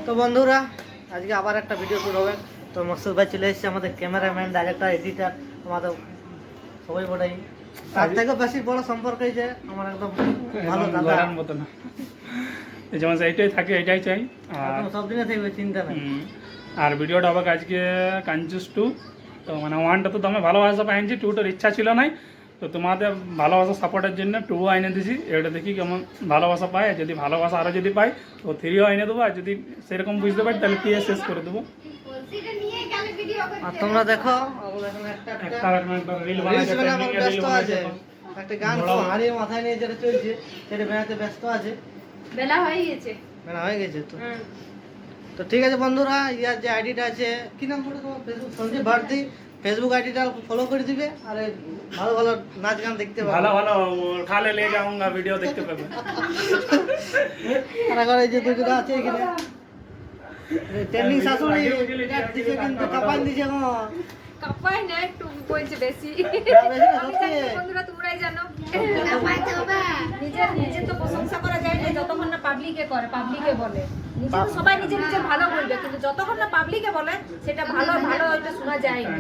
তো বন্ধুরা আজকে আবার একটা ভিডিও শুরু হবে। তো মকসুদ ভাই চলে এসেছে, আমাদের ক্যামেরাম্যান, ডাইরেক্টর, এডিটার, আমাদের সবাই বড়াই। তার থেকে বেশি বড় সম্পর্ক এই যে আমার একদম ভালো দাদার মতো না, যেমন এইটাই থাকে এইটাই চাই, আর সব দিনে থাকবে, চিন্তা নেই। আর ভিডিওটা আবার আজকে কাঞ্জুস 2, তো মানে 1টা তো তুমি ভালোবাসা পাইছি, 2টার ইচ্ছা ছিল নাই, তো তোমাদের ভালোবাসা সাপোর্টের জন্য 2 এনে দিছি। এটা দেখি কেমন ভালোবাসা পায়, যদি ভালোবাসা আরও যদি পাই তো 3ও এনে দেবো, আর যদি সেরকম বুঝতে পারি তাহলে 3 শেষ করে দেবো। আর তোমরা দেখো একটা রিল বানাইছে, ব্যস্ত আছে, একটা গান হারিয়ে মাথায় নিয়ে যেটা চলছে সেটা বেড়াতে ব্যস্ত আছে। বেলা হয়ে গেছে, বেলা হয়ে গেছে তো। তো ঠিক আছে বন্ধুরা, ইয়ার যে আইডিটা আছে, কি নাম করে তোমার? ফেসবুক সঞ্জীব ভারতী, ফেসবুক আইডিটা ফলো করে দিবে। আর ভালো ভালো নাচ গান দেখতে পাবে, ভালো ভালো খালে লে যাऊंगा ভিডিও দেখতে পাবে। আর আগে যে দুটো আছে এখানে ট্রেন্ডিং শাশুড়ি দিছে, কিন্তু কাপান দিছে গো। কাপাই না, একটু বলছে বেশি। আমি জানি বন্ধুরা, তোমরাই জানো নিজের তো প্রশংসা করা যায় না যতক্ষণ না পাবলিকে করে, পাবলিকে বলে। নিজে তো সবাই নিজের ভালো বলবে, কিন্তু যতক্ষণ না পাবলিকে বলে সেটা ভালো ভালো এটা শোনা যায় না।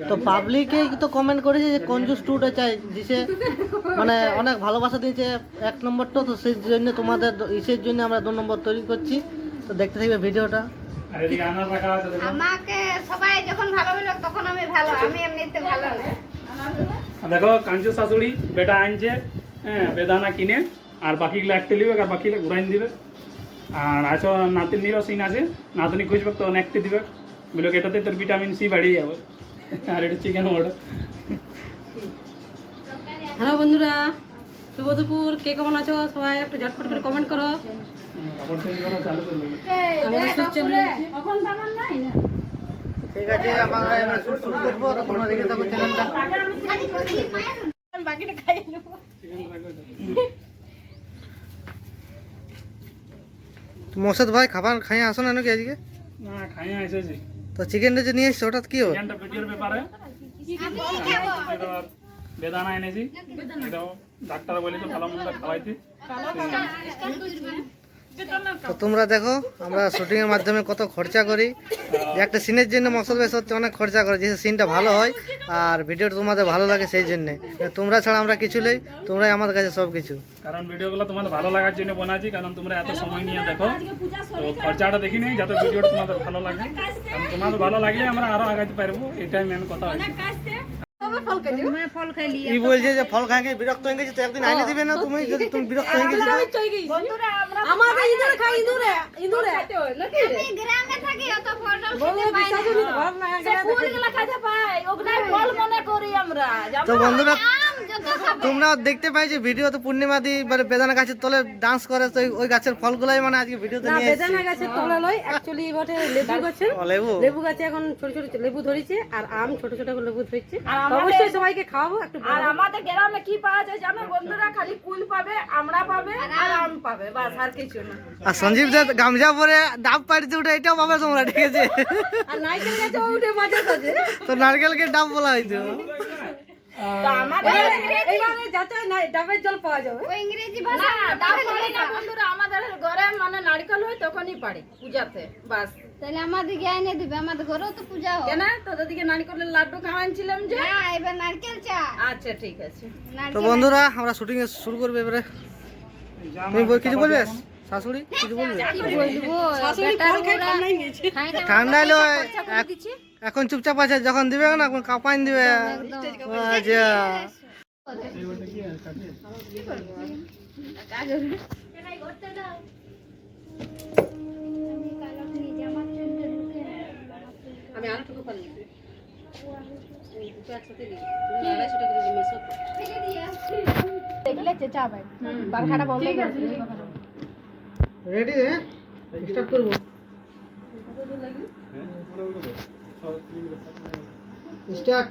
তো পাবলিকে তো কমেন্ট করেছে যে কঞ্জুস টুটা চাই দিছে, মানে অনেক ভালোবাসা দিয়েছে 1 নম্বরটা। তো সেই জন্য তোমাদের ইসের জন্য আমরা 2 নম্বর তৈরি করছি। তো দেখতে থাকবে ভিডিওটা। আর এদিকে আনার রাখা আছে দেখো। আমাকে সবাই যখন ভালো বলে তখন আমি ভালো, আমি এমনিতে ভালো না। দেখো কাঞ্চু শাশুড়ি বেটা আনছে, হ্যাঁ, বেদানা কিনে, আর বাকিগুলো একটা নিবে, আর বাকিগুলো ঘুরাইন দিবে। আর আছো নাতিনিরও সিন আছে, নাতনি খুঁজবে তো একটি দিবে, বলে এটাতে তোর ভিটামিন সি বাড়িয়ে যাবে। আর এটা চিকেন অর্ডার। হ্যালো বন্ধুরা, শুভ দুপুর। কে কেমন আছো সবাই? একটু ঝটপট করে কমেন্ট করো। আমাদের সুস্থ এখন আমার নাই না। ঠিক আছে, আমরা এবার শুরু করবো। তোমরা দেখে থাকো চ্যানেলটা। বাকিটা খাই নেব। মোসাদ ভাই খাবার খাইয়ে আসো না নাকি আজকে? না খাইয়া এসেছি। তো চিকেনটা যে নিয়ে এসছো হঠাৎ কি হবে? চিকেনটা ভিডিওর ব্যাপারে বেদানা এনেছি, এটাও ডাক্তার বলেছে ভালো মন্দ খাওয়াইতে। তো তোমরা দেখো আমরা শুটিং এর মাধ্যমে কত খরচা করি। যে একটা সিনের জন্য মকসদ ভাই সত্যি অনেক খরচা করে, যে সিনটা ভালো হয় আর ভিডিওটা তোমাদের ভালো লাগে সেই জন্যে। তোমরা ছাড়া আমরা কিছু নেই, তোমরাই আমাদের কাছে সব কিছু। কারণ ভিডিওগুলো তোমাদের ভালো লাগার জন্য বানাচ্ছি, কারণ তোমরা এত সময় নিয়ে দেখো, তো খরচাটা দেখি নেই যাতে ভিডিওটা তোমাদের ভালো লাগে। কারণ তোমাদের ভালো লাগলে আমরা আরো আগাতে পারবো, এটাই মেন কথা হচ্ছে। কি বলছে যে ফল খাই বিরক্ত হয়ে গেছি, তো একদিন আইনে দিবে না তুমি? যদি তুমি বিরক্ত হয়ে গেছি বন্ধুরা আমরা আমাদের ইঁদুরে খাই, ইঁদুরে আমি গ্রামে থাকি, অত ফল খেতে পাই না। সে ফুলগুলা খাইতে পাই, ওগুলাই ফল মনে করি আমরা। তো বন্ধুরা আম যত খাবে। তোমরা দেখতে পাই যে ভিডিওতে পূর্ণিমা দি মানে বেদানা গাছের তলে ডান্স করে, তো ওই গাছের ফলগুলাই মানে আজকে ভিডিওতে না, নিয়ে এসেছি। বেদানা গাছের তোলা নয়, অ্যাকচুয়ালি বটে লেবু গাছের। ও, লেবু লেবু গাছে এখন ছোট ছোট লেবু ধরেছে, আর আম ছোট ছোট করে লেবু ধরেছে। অবশ্যই সবাইকে খাওয়াবো একটু। আর আমাদের গ্রামে কি পাওয়া যায় জানো বন্ধুরা? খালি কুল পাবে, আমরা পাবে আর আম পাবে, বাস আর কিছু না। আর সঞ্জীব যে গামছা পরে ডাব পাড়িতে উঠে এটাও পাবে তোমরা, ঠিক আছে? আর নারকেল গাছে উঠে মাঝে সাঝে। তো নারকেলকে ডাব বলা হয়েছে। তো আমাদের এইভাবে যাতে ডাবের জল পাওয়া যাবে। ওই ইংরেজি ভাষা ডাব পারি না বন্ধুরা, আমাদের ঘরে মানে নারকেল হয় তখনই পারি পূজাতে, বাস। তাহলে আমাদের এনে দিবে, আমাদের ঘরেও তো পূজা হয়। কেন তোদের দিকে নারকেলের লাড্ডু খাওয়াচ্ছিলাম যে। না, এবার নারকেল চা। আচ্ছা ঠিক আছে। তো বন্ধুরা আমরা শুটিং শুরু করবো এবারে। তুমি কিছু বলবে শাশুড়ি? কিছু বলবে? কি বলবো? শাশুড়ি ফল খাই ঠান্ডাই গেছে। ঠান্ডা এলো এখন চুপচাপ আছে, যখন দিবে না এখন কাপাইন দিবে। আচ্ছা আমি আরেকটুকু পারি একসাথে দিই, 250 টাকা দিয়ে মেসো। দেখলে চেঁচা ভাই পাখাটা বন্ধ করে দিই। রেডি? হ্যাঁ স্টার্ট করবো। স্টার্ট।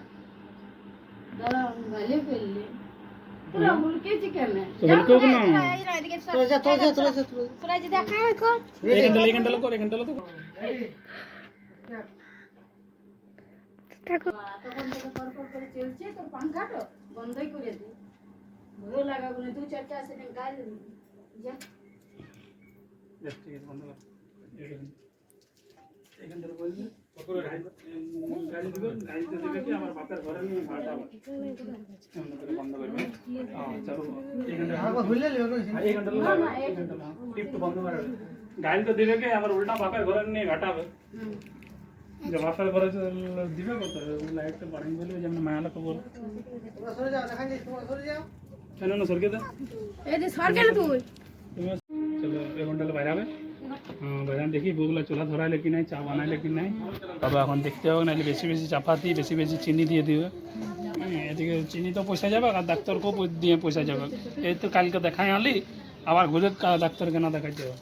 দাঁড়াও গালে ফেললে পুরো মুলকেছি কেন? তো বলকো না, তোরা যদি দেখা হয় কর এখানটা লোক তখন থেকে পরপর করে চলছে, তোর পাখাটা বন্ধই করে দে। ভালো লাগাবো না, 2-4 সেকেন্ড গাল যা। ঠিক আছে বন্ধ কর। দিবে গাইতে দিবে কি আমার বাপের ঘরে নিয়ে ঘাটা এমন করে বন্ধ করবে চলো আবার খুললে লিও এই ঘন্টা টিপ তো বন্ধ করে গাইতে দিবে কি আমার উল্টা বাপের ঘরে নিয়ে ঘাটাবে যে বাপের ঘরে দিবে কত লাইটটা বাড়াই বলে যেমন মায়ালা খবর তোমরা সরে যাও দেখাই দিই তোমরা সরে যাও কেন না সরকে দে এই যে সরকার তুই তুমি চলো এক ঘন্টা বাইরে হবে বাইরে দেখি বউগুলা চুলা ধরাইলে কি নাই চা বানাইলে কি নাই তবে এখন দেখতে হবে নাহলে বেশি বেশি চাপাতি বেশি বেশি চিনি দিয়ে দিবে এদিকে চিনি তো পয়সা যাবে আর ডাক্তারকেও দিয়ে পয়সা যাবে এই তো কালকে দেখাই আলি আবার ঘুরে ডাক্তার কেন দেখাইতে হবে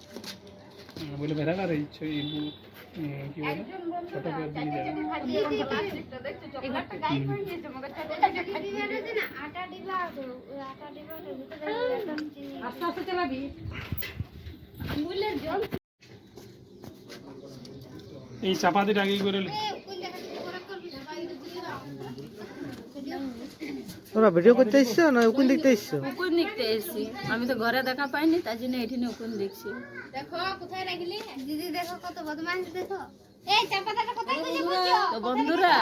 বলে বেড়া কার কি বলে ছোট করে দিয়ে যাবে আস্তে আস্তে চালাবি। এই চাপাতিটা আগে করে লি। তোমরা ভিডিও করতে এসছো না উকুন দেখতে এসছো? উকুন দেখতে এসেছি, আমি তো ঘরে দেখা পাইনি তার জন্য এখানে উকুন দেখছি। দেখো কোথায় রাখলি দিদি, দেখো কত বদমাশ, দেখো এই চাপাতাটা কোথায় খুঁজে বুঝছো? তো বন্ধুরা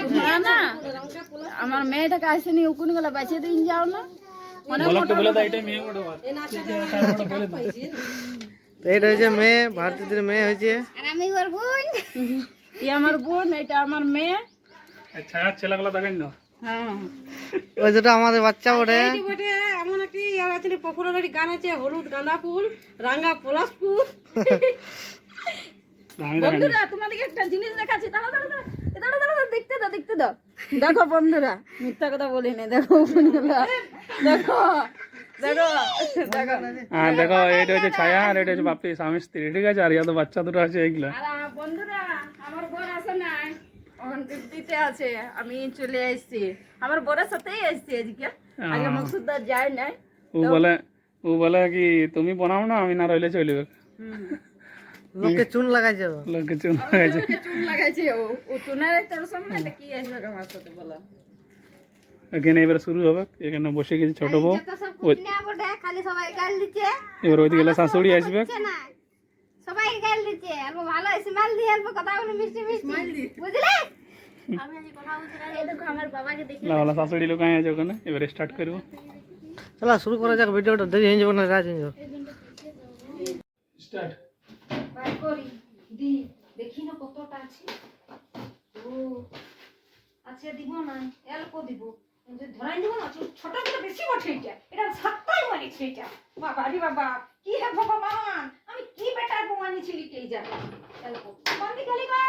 তোমরা না আমার মেয়েটাকে আসেনি উকুন গুলো বাঁচিয়ে দিন যাও না। বলকটা বলে দাও এটাই মেয়ে বড় বাত বলে দাও তো এইটা হয়েছে মেয়ে, ভারতীদের মেয়ে হয়েছে। আর আমি ওর বোন। এই আমার বোন, এটা আমার মেয়ে। আচ্ছা ছেলেগুলো দেখেন না হ্যাঁ ওই যেটা আমাদের বাচ্চা ওঠে। এই বটে এমন একটি ইয়ার আছে পপুলার একটি গান আছে, হলুদ গাঁদা ফুল রাঙা পলাশ ফুল। আমি দেখেন বন্ধুরা তোমাদেরকে একটা জিনিস দেখাচ্ছি, দাঁড়াও দাঁড়াও দাঁড়াও দাঁড়াও দাঁড়াও, দেখতে দাও দেখতে দাও। দেখো বন্ধুরা, মিথ্যা কথা বলি না, দেখো উকুনগুলো, দেখো দেখো দেখো। আর দেখো এটা হচ্ছে ছায়া আর এটা হচ্ছে বাপি স্বামী স্ত্রী, ঠিক আছে? আর ইয়া তো বাচ্চা দুটো আছে এইগুলা। আর বন্ধুরা আমার বোন আছে না, ওখান দিতে আছে, আমি চলে আসছি আমার বোনের সাথেই আসছি আজকে, আগে মকসুদদার যায় নাই। ও বলে কি তুমি বানাও না, আমি না রইলে চলবে। লোককে চুন লাগাইছে তো। লোকে চুন লাগাইছে। চুন লাগাইছে ও চুনের তোর সামনে, এটা কি আসবে আমার সাথে বলো? এখানে এবার শুরু হবে, এখানে বসে গেছে ছোট বউ, তো সব কুছ না বটে, খালি সবাই গাল দিচ্ছে। এবার ওইদিকে গেলে শাশুড়ি আসবে। বুঝছে না, সবাই গাল দিচ্ছে। অল্প ভালো স্মাইল দিয়ে অল্প কথা বলে মিষ্টি মিষ্টি, বুঝলে? আমি আজ কথা বলছি না, এই দেখো আমার বাবাকে দেখি। লাউলা শাশুড়ি লোক আছে ওখানে, এবার স্টার্ট করবো। চলো শুরু করা যাক ভিডিওটা, দেরি হয়ে যাবে না রাত হয়ে যাবে। স্টার্ট। বাই করি দি, দেখি না কতটা আছে। ও আচ্ছা দিব না, অল্প দিব, ধরাই দিব না, ছোট করে বেশি ওঠে এটা, এটা সাতটাই মারিছে এটা। বাবা রে বাবা, কি হে ভগবান, আমি কি বেটার বউ আনিছিলি কে জানে। অল্প বন্দি খালি গো।